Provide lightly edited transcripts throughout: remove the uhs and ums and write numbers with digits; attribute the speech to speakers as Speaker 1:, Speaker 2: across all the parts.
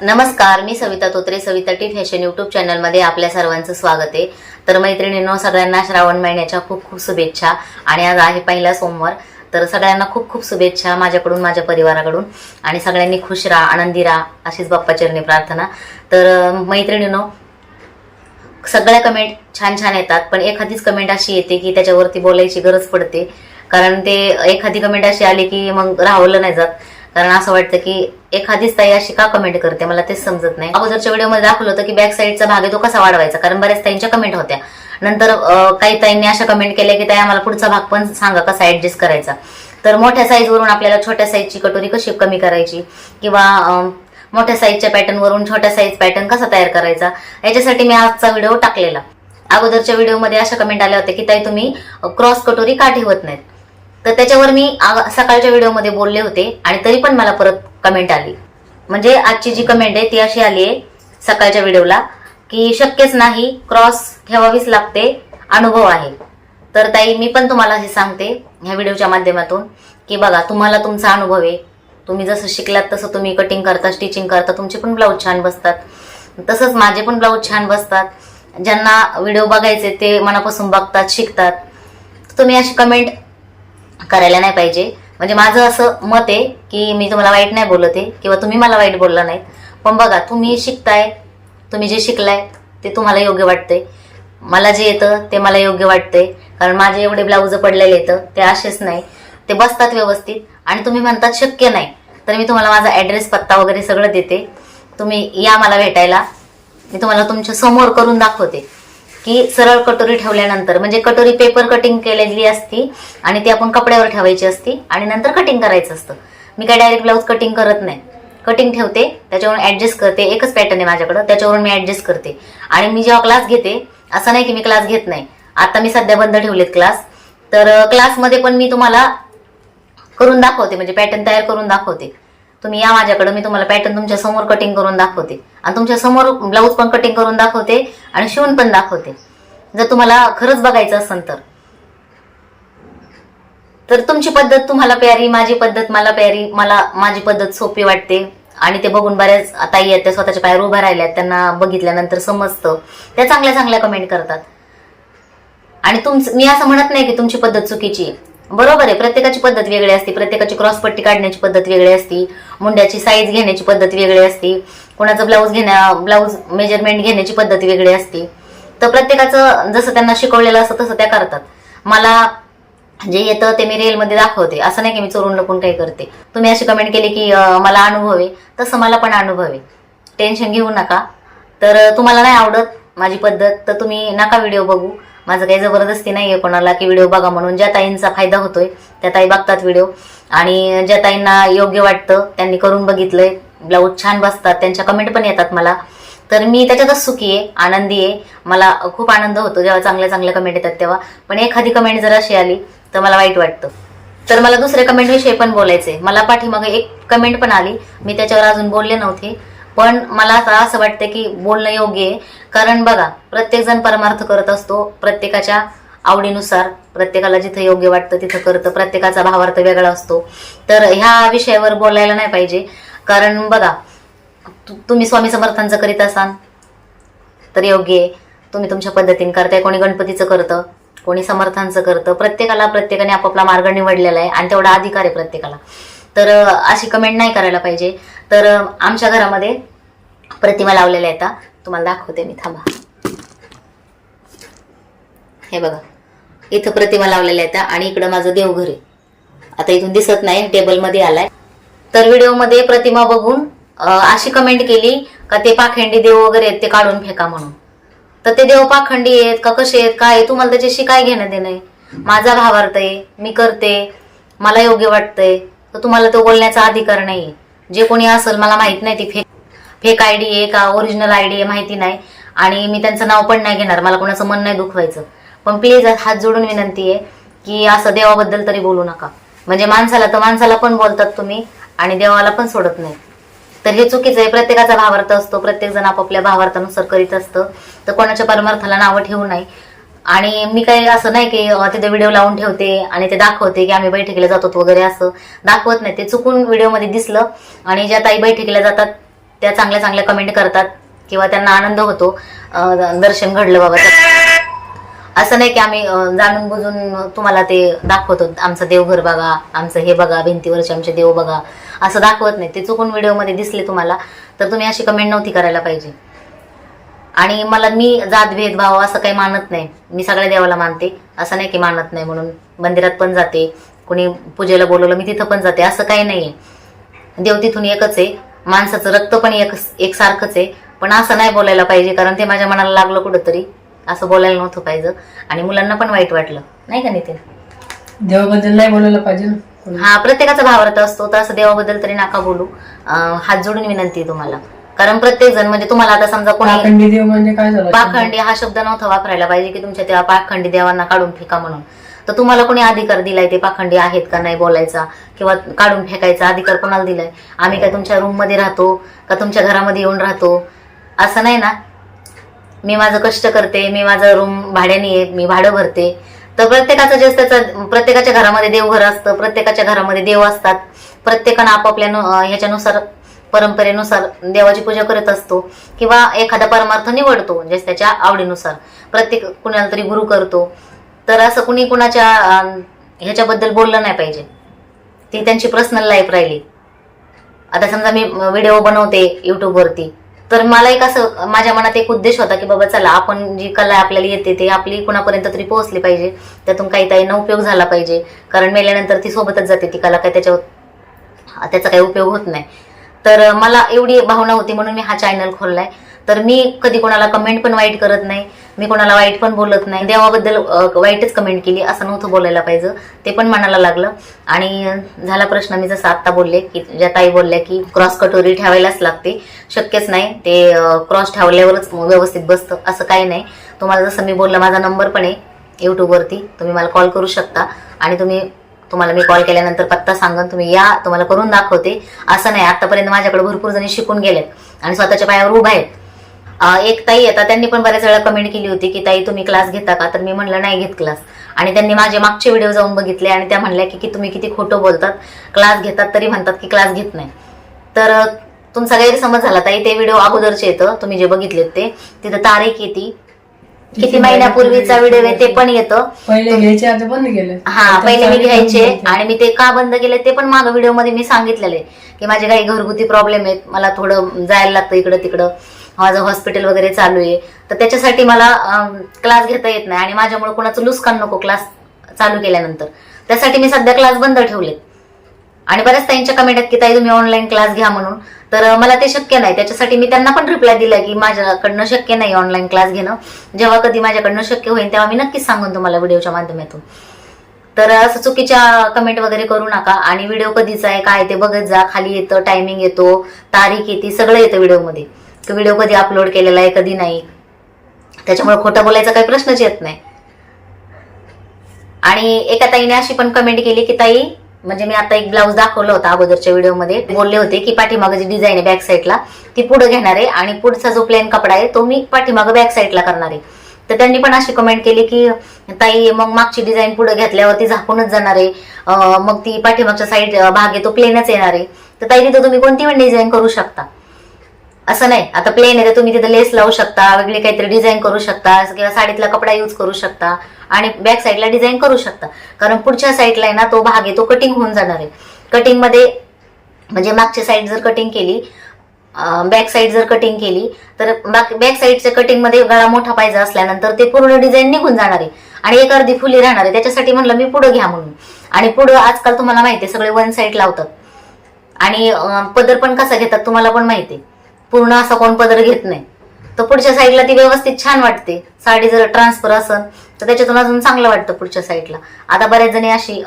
Speaker 1: नमस्कार, मी Savita Totre. Savita T fashion YouTube चॅनलमध्ये आपल्या सर्वांचं स्वागत आहे. तर मैत्रिणींनो, सगळ्यांना श्रावण महिन्याच्या खूप खूप शुभेच्छा. आणि आज आहे पहिला सोमवार, तर सगळ्यांना खूप खूप शुभेच्छा माझ्याकडून, माझ्या परिवाराकडून. आणि सगळ्यांनी खुश राहा, आनंदी राहा अशीच बाप्पाचरणी प्रार्थना. तर मैत्रिणींनो, सगळ्या कमेंट छान छान येतात, पण एखादीच कमेंट अशी येते की त्याच्यावरती बोलायची गरज पडते. कारण ते एखादी कमेंट अशी आली की मग राहवलं नाही जात. कारण असं वाटतं की एखादीच ताई अशी का कमेंट करते, मला तेच समजत नाही. अगोदरच्या व्हिडिओमध्ये दाखवलं होतं की बॅक साईडचा भाग आहे तो कसा वाढवायचा, कारण बऱ्याच ताईंच्या कमेंट होत्या. नंतर काही ताईंनी अशा कमेंट केल्या की ताई आम्हाला पुढचा भाग पण सांगा कसा ऍडजस्ट करायचा. तर मोठ्या साईजवरून आपल्याला छोट्या साईजची कटोरी कशी कमी करायची, किंवा मोठ्या साईजच्या पॅटर्न वरून छोट्या साईज पॅटर्न कसा तयार करायचा, याच्यासाठी मी आजचा व्हिडिओ टाकलेला. अगोदरच्या व्हिडिओमध्ये अशा कमेंट आल्या होत्या की ताई तुम्ही क्रॉस कटोरी का ठेवत नाहीत. तर त्याच्यावर मी सकाळच्या व्हिडिओमध्ये बोलले होते आणि तरी पण मला परत कमेंट आली. म्हणजे आजची जी कमेंट आहे ती अशी आली आहे सकाळच्या व्हिडिओला की शक्यच नाही, क्रॉस ठेवावीच लागते, अनुभव आहे. तर ताई, मी पण तुम्हाला हे सांगते ह्या व्हिडिओच्या माध्यमातून की बघा, तुम्हाला तुमचा अनुभव आहे, तुम्ही जसं शिकलात तसं तुम्ही कटिंग करता, स्टिचिंग करता, तुमचे पण ब्लाऊज छान बसतात, तसंच माझे पण ब्लाऊज छान बसतात. ज्यांना व्हिडिओ बघायचे ते मनापासून बघतात, शिकतात. तुम्ही अशी कमेंट करायला नाही पाहिजे. म्हणजे माझं असं मत आहे की मी तुम्हाला वाईट नाही बोलत आहे किंवा तुम्ही मला वाईट बोलला नाही. पण बघा, तुम्ही शिकताय, तुम्ही जे शिकलाय ते तुम्हाला योग्य वाटतंय, मला जे येतं ते मला योग्य वाटतंय. कारण माझे एवढे ब्लाऊज पडलेले येतं ते असेच नाही, ते बसतात व्यवस्थित. आणि तुम्ही म्हणतात शक्य नाही, तर मी तुम्हाला माझा ॲड्रेस, पत्ता वगैरे सगळं देते. तुम्ही या मला भेटायला, मी तुम्हाला तुमच्या समोर करून दाखवते की सरळ कटोरी ठेवल्यानंतर, म्हणजे कटोरी पेपर कटिंग केलेली असती आणि ती आपण कपड्यावर ठेवायची असती आणि नंतर कटिंग करायचं असतं. मी काय डायरेक्ट ब्लाऊज कटिंग करत नाही, कटिंग ठेवते, त्याच्यावरून ऍडजस्ट करते. एकच पॅटर्न आहे माझ्याकडं, त्याच्यावरून मी ऍडजस्ट करते. आणि मी जेव्हा क्लास घेते, असं नाही की मी क्लास घेत नाही, आता मी सध्या बंद ठेवलेत क्लास. तर क्लासमध्ये पण मी तुम्हाला करून दाखवते, म्हणजे पॅटर्न तयार करून दाखवते. तुम्ही या माझ्याकडे, मी तुम्हाला पॅटर्न तुमच्या समोर कटिंग करून दाखवते आणि तुमच्या समोर ब्लाऊज पण कटिंग करून दाखवते आणि शिवून पण दाखवते. जर तुम्हाला खरंच बघायचं असेल तर तुमची पद्धत तुम्हाला प्यारी, माझी पद्धत मला प्यारी, मला माझी पद्धत सोपी वाटते. आणि ते बघून बऱ्याच ताई आहेत त्या स्वतःच्या पायावर उभ्या राहिल्यात, त्यांना बघितल्यानंतर समजतं, त्या चांगल्या चांगल्या कमेंट करतात. आणि मी असं म्हणत नाही की तुमची पद्धत चुकीची आहे, बरोबर आहे. प्रत्येकाची पद्धत वेगळी असते, प्रत्येकाची क्रॉसपट्टी काढण्याची पद्धत वेगळी असते, मुंड्याची साईज घेण्याची पद्धत वेगळी असते, कोणाचं ब्लाऊज मेजरमेंट घेण्याची पद्धत वेगळी असते. तर प्रत्येकाचं जसं त्यांना शिकवलेलं असतं तसं त्या करतात. मला जे येतं ते मी रिअलमध्ये दाखवते, असं नाही की मी चोरून लपून काही करते. तुम्ही अशी कमेंट केली की मला अनुभव आहे, तसं मला पण अनुभव आहे, टेन्शन घेऊ नका. तर तुम्हाला नाही आवडत माझी पद्धत तर तुम्ही नका व्हिडिओ बघू. माझं काही जबरदस्ती नाहीये कोणाला की व्हिडिओ बघा म्हणून. ज्या ताईंचा फायदा होतोय त्या ताई बघतात व्हिडिओ, आणि ज्या ताईंना योग्य वाटतं त्यांनी करून बघितलंय, ब्लाऊज छान बसतात, त्यांच्या कमेंट पण येतात मला. तर मी त्याच्यातच सुखी आहे, आनंदी आहे. मला खूप आनंद होतो जेव्हा चांगल्या चांगल्या कमेंट येतात तेव्हा. पण एखादी कमेंट जर अशी आली तर मला वाईट वाटतं. तर मला दुसऱ्या कमेंट विषयी पण बोलायचंय. मला पाठीमागे एक कमेंट पण आली, मी त्याच्यावर अजून बोलले नव्हते, पण मला असं वाटतं की बोलणं योग्य आहे. कारण बघा, प्रत्येक जण परमार्थ करत असतो प्रत्येकाच्या आवडीनुसार, प्रत्येकाला जिथं योग्य वाटतं तिथं करतं, प्रत्येकाचा भावार्थ वेगळा असतो. तर ह्या विषयावर बोलायला नाही पाहिजे. कारण बघा, तुम्ही स्वामी समर्थांचं करीत असाल तर योग्य आहे, तुम्ही तुमच्या पद्धतीने करताय. कोणी गणपतीचं करतं, कोणी समर्थांचं करतं. प्रत्येकाने आपापला मार्ग निवडलेला आहे आणि तेवढा अधिकार आहे प्रत्येकाला. तर अशी कमेंट नाही करायला पाहिजे. तर आमच्या घरामध्ये प्रतिमा लावलेल्या आहेत, तुम्हाला दाखवते मी, थांबा. हे बघा, इथं प्रतिमा लावलेल्या आहेत आणि इकडं माझं देवघर आहे. आता इथून दिसत नाही, टेबलमध्ये आलाय. तर व्हिडिओमध्ये प्रतिमा बघून अशी कमेंट केली का ते पाखंडी देव वगैरे आहेत ते काढून फेका म्हणून. तर ते देव पाखंडी आहेत का कसे आहेत काय, तुम्हाला त्याच्याशी काय घेणं देणं आहे. माझा भावार्थ आहे, मी करते, मला योग्य वाटतंय, तर तुम्हाला तो बोलण्याचा अधिकार नाहीये. जे कोणी असेल, मला माहित नाही ती फेक आयडी आहे का ओरिजिनल आयडी आहे माहिती नाही, आणि मी त्यांचं नाव पण नाही घेणार, मला कोणाचं मन नाही दुखवायचं. पण प्लीज हात जोडून विनंती आहे की असं देवाबद्दल तरी बोलू नका. म्हणजे माणसाला पण बोलतात तुम्ही आणि देवाला पण सोडत नाही. तर हे चुकीचं आहे. प्रत्येकाचा भावार्थ असतो, प्रत्येक जण आपापल्या भावार्थानुसार करीत असतं. तर कोणाच्या परमार्थाला नावं ठेवू नये. आणि मी काही असं नाही की तिथे व्हिडिओ लावून ठेवते आणि ते दाखवते की आम्ही बैठकीला जातो वगैरे, असं दाखवत नाही. ते चुकून व्हिडिओमध्ये दिसलं आणि ज्या ताई बैठकीला जातात त्या चांगल्या चांगल्या कमेंट करतात किंवा त्यांना आनंद होतो दर्शन घडलं बाबा. असं नाही की आम्ही जाणून बुजून तुम्हाला ते दाखवतो, आमचं देवघर बघा, आमचं हे बघा, भिंतीवरचे आमचे देव बघा, असं दाखवत नाही. ते चुकून व्हिडिओमध्ये दिसले तुम्हाला तर तुम्ही अशी कमेंट नव्हती करायला पाहिजे. आणि मी जात भेदभाव असं काही मानत नाही. मी सगळ्या देवाला मानते, असं नाही की मानत नाही म्हणून. मंदिरात पण जाते, कोणी पूजेला बोलवलं मी तिथं पण जाते, असं काही नाहीये. देव तिथून एकच आहे, माणसाचं रक्त पण एकसारखंच आहे. पण असं नाही बोलायला पाहिजे, कारण ते माझ्या मनाला लागलं कुठंतरी. असं बोलायला नव्हतं पाहिजे आणि मुलांना पण वाईट वाटलं नाही का नितीन?
Speaker 2: देवाबद्दल नाही बोलायला पाहिजे ना.
Speaker 1: हा, प्रत्येकाचा भावार्थ असतो, तर असं देवाबद्दल तरी नका बोलू. हात जोडून विनंती तुम्हाला. कारण प्रत्येक जण म्हणजे तुम्हाला आता समजा कोणी
Speaker 2: पाखंडी देव म्हणजे काय झालं,
Speaker 1: पाखंडी हा शब्द नव्हता वापरायला पाहिजे की तुमच्या त्या पाखंडी देवांना काढून फेका म्हणून. तर तुम्हाला कोणी अधिकार दिलाय ते पाखंडी आहेत का नाही बोलायचा किंवा काढून फेकायचा अधिकार कोणाला दिलाय? आम्ही काय तुमच्या रूम मध्ये राहतो का तुमच्या घरामध्ये येऊन राहतो? असं नाही ना. मी माझं कष्ट करते, मी माझं रूम भाड्याने आहे, मी भाडं भरते. तर प्रत्येकाचं जे त्याचं प्रत्येकाच्या घरामध्ये देवघर असतं, प्रत्येकाच्या घरामध्ये देव असतात. प्रत्येकानं आपापल्या ह्याच्यानुसार परंपरेनुसार देवाची पूजा करत असतो किंवा एखादा परमार्थ निवडतो म्हणजे त्याच्या आवडीनुसार. प्रत्येक कुणाला तरी गुरु करतो. तर असं कुणी कुणाच्या ह्याच्याबद्दल बोललं नाही पाहिजे. ती त्यांची पर्सनल लाईफ राहिली. आता समजा मी व्हिडिओ बनवते युट्यूबवरती, तर मला एक असं माझ्या मनात एक उद्देश होता की बाबा चला आपण जी कला आपल्याला येते ते आपली कुणापर्यंत तरी पोहोचली पाहिजे, त्यातून काही उपयोग झाला पाहिजे. कारण मेल्यानंतर ती सोबतच जाते ती कला, काय त्याचा काही उपयोग होत नाही. तर मला एवढी भावना होती म्हणून मी हा चॅनल खोललाय. तर मी कधी कोणाला कमेंट पण वाईट करत नाही, मी कोणाला वाईट पण बोलत नाही. देवाबद्दल वाईटच कमेंट केली असं नव्हतं बोलायला पाहिजे, ते पण मनाला लागलं. आणि झाला प्रश्न, मी जसं आत्ता बोलले की ज्या ताई बोलल्या की क्रॉस कटोरी ठेवायलाच लागते, शक्यच नाही ते क्रॉस ठेवल्यावरच व्यवस्थित बसतं असं काही नाही. तुम्हाला जसं मी बोललं माझा नंबर पण आहे युट्यूबवरती, तुम्ही मला कॉल करू शकता आणि तुम्हाला मी कॉल केल्यानंतर पत्ता सांगन, तुम्ही या, तुम्हाला करून दाखवते. असं नाही, आतापर्यंत माझ्याकडे भरपूर जणी शिकून गेलेत आणि स्वतःच्या पायावर उभा आहेत. एक ताई येतात, त्यांनी पण बऱ्याच वेळा कमेंट केली होती की ताई तुम्ही क्लास घेता का? तर मी म्हणलं नाही घेत क्लास. आणि त्यांनी माझे मागचे व्हिडिओ जाऊन बघितले आणि त्या म्हणल्या की तुम्ही किती खोटं बोलतात, क्लास घेतात तरी म्हणतात की क्लास घेत नाही. तर तुमचा गैरसमज झाला ताई. ते व्हिडिओ अगोदरचे येतं, तुम्ही जे बघितलेत ते, तिथं तारीख येते, किती महिन्यापूर्वीचा व्हिडिओ आहे ते पण येतं.
Speaker 2: पहिले घ्यायचे आता बंद केले.
Speaker 1: हा, पहिले मी घ्यायचे आणि मी ते का बंद केले ते पण मागं व्हिडिओ मध्ये मी सांगितलेले की माझे काही घरगुती प्रॉब्लेम आहेत, मला थोडं जायला लागतं इकडं तिकडं, माझं हॉस्पिटल वगैरे चालू आहे, तर त्याच्यासाठी मला क्लास घेता येत नाही आणि माझ्यामुळे कोणाचं नुकसान नको क्लास चालू केल्यानंतर. त्यासाठी मी सध्या क्लास बंद ठेवले. आणि बऱ्याच ताईंच्या कमेंट आहेत की ताई तुम्ही ऑनलाईन क्लास घ्या म्हणून. तर मला ते शक्य नाही, त्याच्यासाठी मी त्यांना पण रिप्लाय दिला की माझ्याकडनं शक्य नाही ऑनलाईन क्लास घेणं. जेव्हा कधी माझ्याकडनं शक्य होईल तेव्हा मी नक्कीच सांगून तुम्हाला व्हिडिओच्या माध्यमातून. तर असं चुकीच्या कमेंट वगैरे करू नका. आणि व्हिडिओ कधीचा आहे काय ते बघत जा, खाली येतं, टायमिंग येतो, तारीख येते, सगळं येतं व्हिडिओमध्ये. की व्हिडिओ कधी अपलोड केलेला आहे कधी नाही, त्याच्यामुळे खोटं बोलायचा काही प्रश्नच येत नाही. आणि एका ताईने अशी पण कमेंट केली की ताई, म्हणजे मी आता एक ब्लाऊज दाखवलं होता अगोदरच्या व्हिडिओमध्ये, बोलले होते की पाठीमागं जी डिझाईन आहे बॅक साईडला ती पुढे घेणार आहे आणि पुढचा जो प्लेन कपडा आहे तो मी पाठीमागं बॅक साईडला करणार आहे. तर त्यांनी पण अशी कमेंट केली की ताई मग मागची डिझाईन पुढे घेतल्यावरती झाकूनच जाणार आहे, मग ती पाठीमागच्या साईड भाग आहे तो प्लेनच येणार आहे. तर ताई तिथं तुम्ही कोणती पण डिझाईन करू शकता, असं नाही. आता प्लेन आहे तर तुम्ही तिथं लेस लावू शकता, वेगळी काहीतरी डिझाईन करू शकता किंवा साडीतला कपडा यूज करू शकता आणि बॅक साईडला डिझाईन करू शकता. कारण पुढच्या साईडला आहे ना तो भाग आहे तो कटिंग होऊन जाणार आहे. कटिंग मध्ये म्हणजे मागची साईड जर कटिंग केली, बॅक साईड जर कटिंग केली तर बॅक साईडच्या कटिंग मध्ये गळा मोठा पाहिजे असल्यानंतर ते पूर्ण डिझाईन निघून जाणार आहे आणि एक अर्धी फुली राहणार आहे. त्याच्यासाठी म्हणलं मी पुढं घ्या म्हणून. आणि पुढं आजकाल तुम्हाला माहिती आहे सगळे वन साईड लावतात आणि पदर पण कसा घेतात तुम्हाला पण माहिती आहे, पूर्ण असा कोण पदर घेत नाही. तर पुढच्या साईडला ती व्यवस्थित छान वाटते. साडी जर ट्रान्सफर असेल तर त्याच्यातून अजून चांगलं वाटतं पुढच्या साईडला. आता बऱ्याच जणी अशी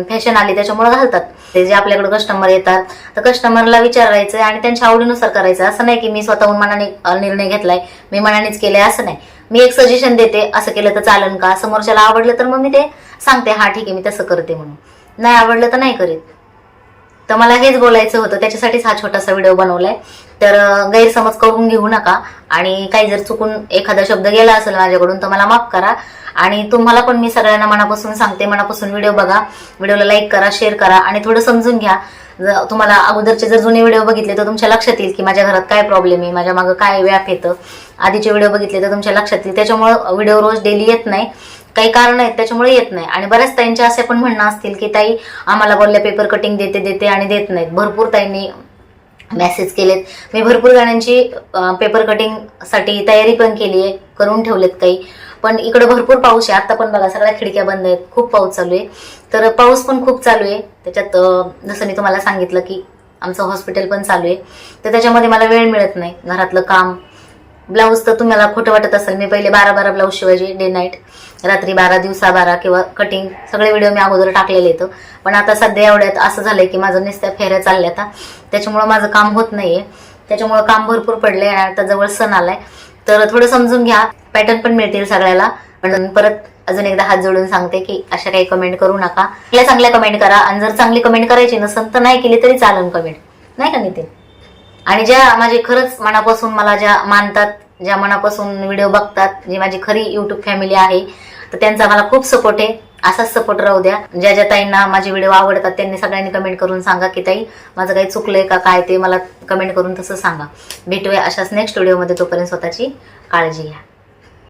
Speaker 1: फॅशन आली त्याच्यामुळे घालतात. ते जे आपल्याकडे कस्टमर येतात तर कस्टमरला विचारायचं आणि त्यांच्या आवडीनुसार करायचं. असं नाही की मी स्वतःहून मनाने निर्णय घेतलाय, मी मनानेच केलाय, असं नाही. मी एक सजेशन देते, असं केलं तर चालेल का, समोरच्याला आवडलं तर मग मी ते सांगते हा ठीक आहे मी तसं करते म्हणून. नाही आवडलं तर नाही करीत. तर मला हेच बोलायचं होतं, त्याच्यासाठीच हा छोटासा व्हिडिओ बनवलाय. तर गैरसमज करून घेऊ नका आणि काही जर चुकून एखादा शब्द गेला असेल माझ्याकडून तर मला माफ करा. आणि तुम्हाला पण मी सगळ्यांना मनापासून सांगते, मनापासून व्हिडिओ बघा, व्हिडिओला लाईक करा, शेअर करा आणि थोडं समजून घ्या. तुम्हाला अगोदरचे जर जुने व्हिडिओ बघितले तर तुमच्या लक्षात येईल की माझ्या घरात काय प्रॉब्लेम आहे, माझ्या मागं काय व्याप येतं. आधीचे व्हिडिओ बघितले तर तुमच्या लक्षात येईल. त्याच्यामुळे व्हिडिओ रोज डेली येत नाही, काही कारण आहेत त्याच्यामुळे येत नाही. आणि बऱ्याच ताईंचे असे पण म्हणणं असतील की ताई आम्हाला बोलल्या पेपर कटिंग देते आणि देत नाहीत. भरपूर ताईंनी मेसेज केलेत. मी भरपूर जणांची पेपर कटिंग साठी तयारी पण केली आहे, करून ठेवलेत काही. पण इकडे भरपूर पाऊस आहे. आता पण बघा सगळ्या खिडक्या बंद आहेत, खूप पाऊस चालू आहे. तर पाऊस पण खूप चालू आहे. त्याच्यात जसं मी तुम्हाला सांगितलं की आमचं हॉस्पिटल पण चालू आहे, तर त्याच्यामध्ये मला वेळ मिळत नाही. घरातलं काम, ब्लाऊज तर तुम्हाला खोटं वाटत असेल, मी पहिले 12 ब्लाऊज शिवायचे, डे नाईट, रात्री 12 दिवसा 12 किंवा कटिंग, सगळे व्हिडिओ मी अगोदर टाकलेले येतं. पण आता सध्या एवढ्यात असं झालंय की माझं नुसत्या फेऱ्या चालल्या आता, त्याच्यामुळं माझं काम होत नाहीये. त्याच्यामुळं काम भरपूर पडलंय आणि आता जवळ सण आलाय, तर थोडं समजून घ्या. पॅटर्न पण मिळतील सगळ्याला. पण परत अजून एकदा हात जोडून सांगते की अशा काही कमेंट करू नका. चांगल्या कमेंट करा आणि जर चांगली कमेंट करायची नसेल तर नाही केली तरी चालेल कमेंट, नाही का नितीन? आणि ज्या माझे खरंच मनापासून मला ज्या मानतात, ज्या मनापासून व्हिडिओ बघतात, जी माझी खरी युट्यूब फॅमिली आहे, तर त्यांचा मला खूप सपोर्ट आहे. असाच सपोर्ट राहू द्या. ज्या ज्या ताईंना माझे व्हिडिओ आवडतात त्यांनी सगळ्यांनी कमेंट करून सांगा की ताई माझं काही चुकलंय का काय, ते मला कमेंट करून तसं सांगा. भेटूया अशाच नेक्स्ट व्हिडिओमध्ये. तोपर्यंत स्वतःची काळजी घ्या.